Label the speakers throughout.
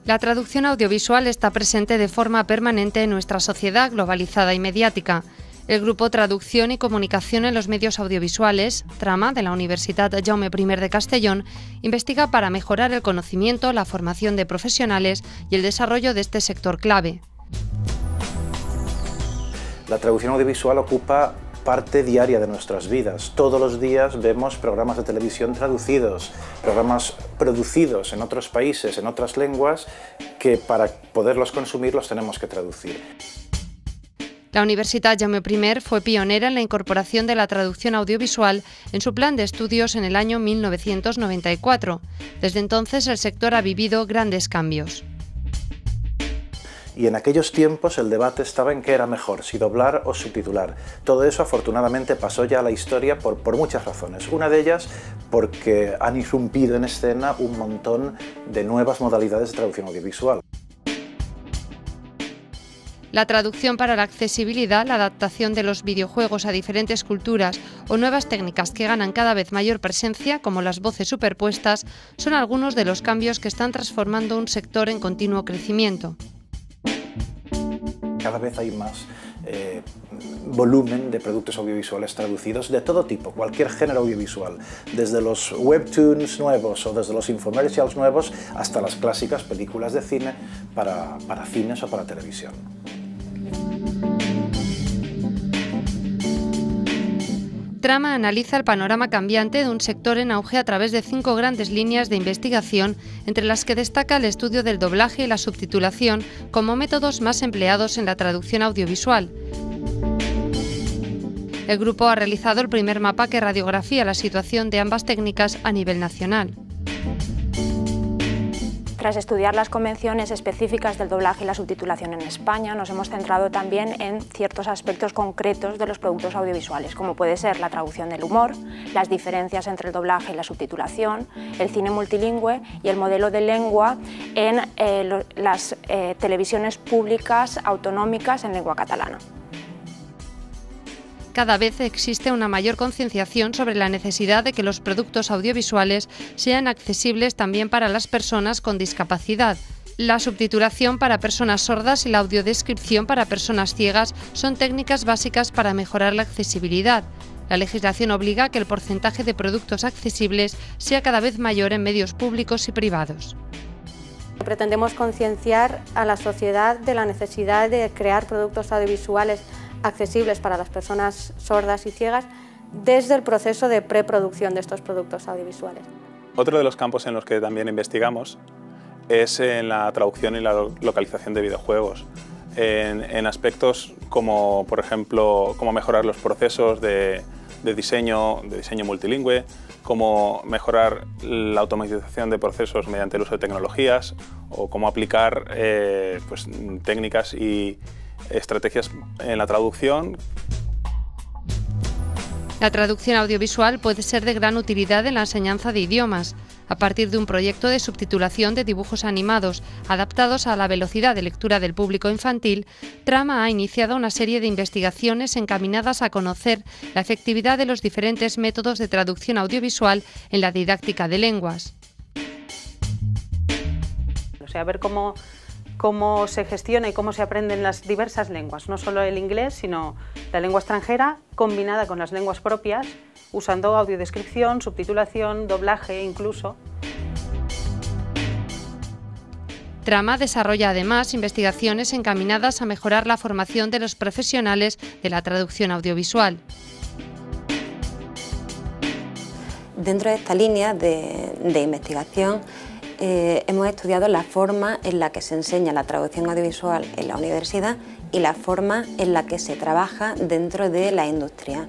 Speaker 1: La traducción audiovisual está presente de forma permanente en nuestra sociedad globalizada y mediática. El Grupo Traducción y Comunicación en los Medios Audiovisuales, Trama, de la Universitat Jaume I de Castellón, investiga para mejorar el conocimiento, la formación de profesionales y el desarrollo de este sector clave.
Speaker 2: La traducción audiovisual ocupa parte diaria de nuestras vidas. Todos los días vemos programas de televisión traducidos, programas producidos en otros países, en otras lenguas, que para poderlos consumir los tenemos que traducir.
Speaker 1: La Universitat Jaume I fue pionera en la incorporación de la traducción audiovisual en su plan de estudios en el año 1994. Desde entonces el sector ha vivido grandes cambios.
Speaker 2: Y en aquellos tiempos el debate estaba en qué era mejor, si doblar o subtitular. Todo eso afortunadamente pasó ya a la historia por muchas razones. Una de ellas porque han irrumpido en escena un montón de nuevas modalidades de traducción audiovisual.
Speaker 1: La traducción para la accesibilidad, la adaptación de los videojuegos a diferentes culturas o nuevas técnicas que ganan cada vez mayor presencia, como las voces superpuestas, son algunos de los cambios que están transformando un sector en continuo crecimiento.
Speaker 2: Cada vez hay más volumen de productos audiovisuales traducidos de todo tipo, cualquier género audiovisual, desde los webtoons nuevos o desde los infomercials nuevos hasta las clásicas películas de cine para cines o para televisión.
Speaker 1: Trama analiza el panorama cambiante de un sector en auge a través de 5 grandes líneas de investigación, entre las que destaca el estudio del doblaje y la subtitulación como métodos más empleados en la traducción audiovisual. El grupo ha realizado el primer mapa que radiografía la situación de ambas técnicas a nivel nacional.
Speaker 3: Tras estudiar las convenciones específicas del doblaje y la subtitulación en España, nos hemos centrado también en ciertos aspectos concretos de los productos audiovisuales, como puede ser la traducción del humor, las diferencias entre el doblaje y la subtitulación, el cine multilingüe y el modelo de lengua en las televisiones públicas autonómicas en lengua catalana.
Speaker 1: Cada vez existe una mayor concienciación sobre la necesidad de que los productos audiovisuales sean accesibles también para las personas con discapacidad. La subtitulación para personas sordas y la audiodescripción para personas ciegas son técnicas básicas para mejorar la accesibilidad. La legislación obliga a que el porcentaje de productos accesibles sea cada vez mayor en medios públicos y privados.
Speaker 4: Pretendemos concienciar a la sociedad de la necesidad de crear productos audiovisuales accesibles para las personas sordas y ciegas desde el proceso de preproducción de estos productos audiovisuales.
Speaker 5: Otro de los campos en los que también investigamos es en la traducción y la localización de videojuegos, en aspectos como, por ejemplo, cómo mejorar los procesos de diseño multilingüe, cómo mejorar la automatización de procesos mediante el uso de tecnologías o cómo aplicar técnicas y estrategias en la traducción.
Speaker 1: La traducción audiovisual puede ser de gran utilidad en la enseñanza de idiomas. A partir de un proyecto de subtitulación de dibujos animados adaptados a la velocidad de lectura del público infantil, Trama ha iniciado una serie de investigaciones encaminadas a conocer la efectividad de los diferentes métodos de traducción audiovisual en la didáctica de lenguas.
Speaker 4: O sea, ver cómo se gestiona y cómo se aprenden las diversas lenguas, no solo el inglés, sino la lengua extranjera combinada con las lenguas propias, usando audiodescripción, subtitulación, doblaje incluso.
Speaker 1: Trama desarrolla además investigaciones encaminadas a mejorar la formación de los profesionales de la traducción audiovisual.
Speaker 6: Dentro de esta línea de investigación hemos estudiado la forma en la que se enseña la traducción audiovisual en la universidad y la forma en la que se trabaja dentro de la industria.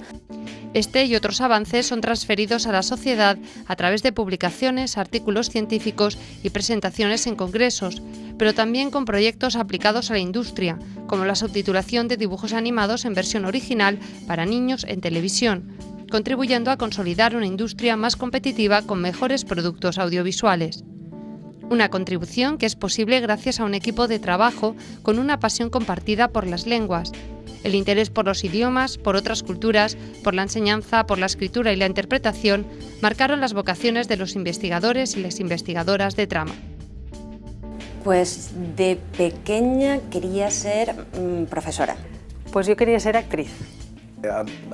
Speaker 1: Este y otros avances son transferidos a la sociedad a través de publicaciones, artículos científicos y presentaciones en congresos, pero también con proyectos aplicados a la industria, como la subtitulación de dibujos animados en versión original para niños en televisión, contribuyendo a consolidar una industria más competitiva con mejores productos audiovisuales. Una contribución que es posible gracias a un equipo de trabajo con una pasión compartida por las lenguas, el interés por los idiomas, por otras culturas, por la enseñanza, por la escritura y la interpretación, marcaron las vocaciones de los investigadores y las investigadoras de Trama.
Speaker 6: Pues de pequeña quería ser profesora.
Speaker 4: Pues yo quería ser actriz.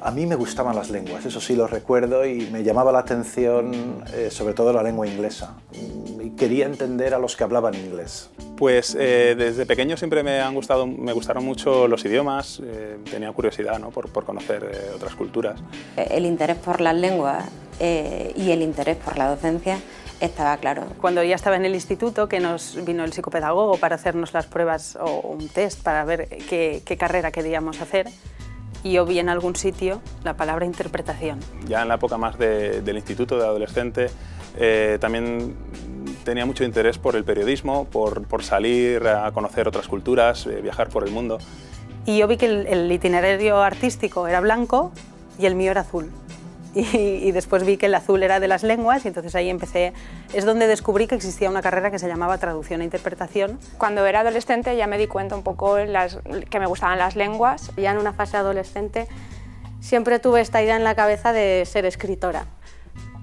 Speaker 2: A mí me gustaban las lenguas, eso sí lo recuerdo, y me llamaba la atención sobre todo la lengua inglesa. Y quería entender a los que hablaban inglés.
Speaker 5: Pues desde pequeño siempre me gustaron mucho los idiomas, tenía curiosidad, ¿no?, por conocer otras culturas.
Speaker 6: El interés por las lenguas y el interés por la docencia estaba claro.
Speaker 4: Cuando ya estaba en el instituto, que nos vino el psicopedagogo para hacernos las pruebas o un test para ver qué carrera queríamos hacer, y yo vi en algún sitio la palabra interpretación. Ya en la época más del instituto, de adolescente, también tenía mucho interés por el periodismo, por salir a conocer otras culturas, viajar por el mundo. Y yo vi que el itinerario artístico era blanco y el mío era azul. Y después vi que el azul era de las lenguas y entonces ahí empecé, es donde descubrí que existía una carrera que se llamaba traducción e interpretación.
Speaker 3: Cuando era adolescente ya me di cuenta un poco que me gustaban las lenguas.
Speaker 7: Ya en una fase adolescente siempre tuve esta idea en la cabeza de ser escritora.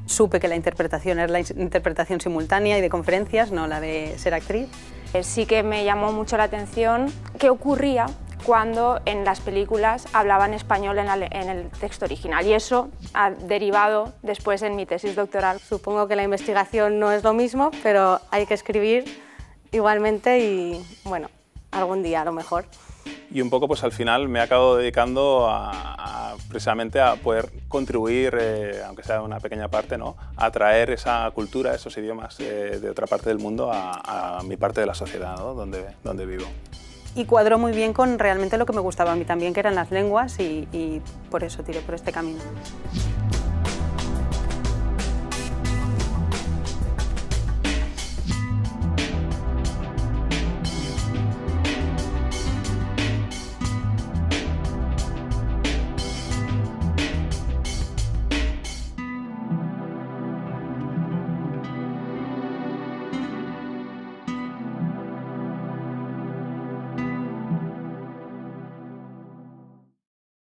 Speaker 4: Supe que la interpretación era la interpretación simultánea y de conferencias, no la de ser actriz.
Speaker 3: Sí que me llamó mucho la atención qué ocurría cuando en las películas hablaban español en el texto original, y eso ha derivado después en mi tesis doctoral.
Speaker 7: Supongo que la investigación no es lo mismo, pero hay que escribir igualmente y, bueno, algún día a lo mejor.
Speaker 5: Y un poco, pues al final me he acabado dedicando precisamente a poder contribuir, aunque sea una pequeña parte, ¿no?, a traer esa cultura, esos idiomas de otra parte del mundo a mi parte de la sociedad, ¿no?, donde vivo.
Speaker 4: Y cuadró muy bien con realmente lo que me gustaba a mí también, que eran las lenguas, y por eso tiré por este camino.